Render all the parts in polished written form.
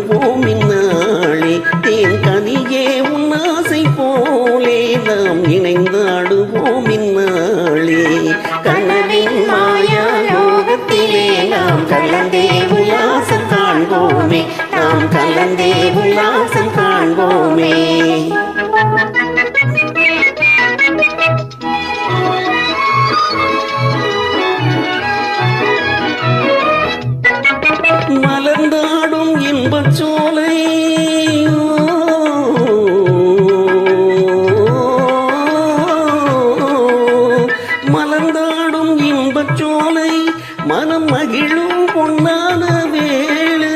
இணைந்தாடுவோம் இந்நாளே தேன் கனியே உன்னாசை போலே நாம் இணைந்தாடுவோம் இந்நாளே கனவின் மாயா யோகத்திலே நாம் கலந்தே உல்லாசம் காண்போமே நாம் கலந்தே உல்லாசம் காண்போமே மலர்ந்தாடும் இன்பச் சோலை மலர்ந்தாடும் இன்பச் சோலை மனம் மகிழும் பொன்னான வேளை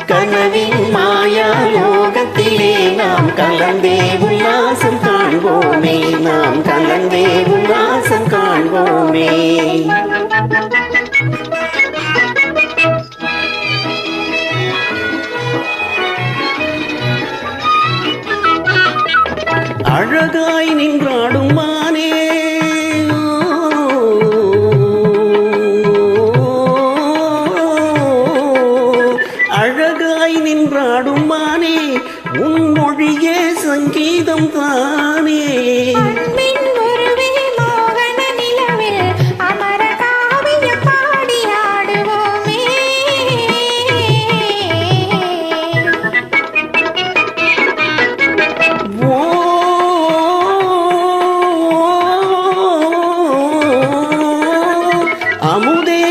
கனவின் மாயா லோகத்திலே நாம் கலந்தே உல்லாசம் காண்போமே நாம் கலந்தே உல்லாசம் காண்போமே அழகாய் நின்றாடும் மானே அழகாய் நின்றாடும் மானே உன் மொழியே சங்கீதம் தானே அமுதே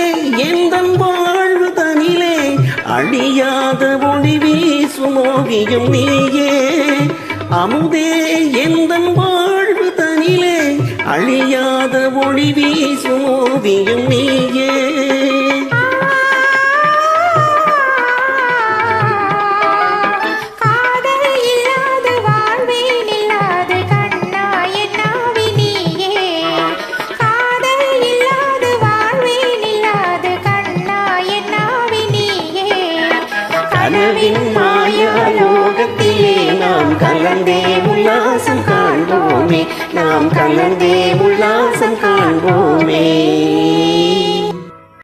எந்தன் வாழ்வு தனிலே அழியாத ஒளி வீசும் ஓவியம் நீயே அமுதே எந்தன் வாழ்வு தனிலே அழியாத ஒளி வீசும் ஓவியம் நீயே கனவின் மாயா லோகத்திலே நாம் கலந்தே உல்லாசம் காண்போமே நாம் கலந்தே உல்லாசம் காண்போமே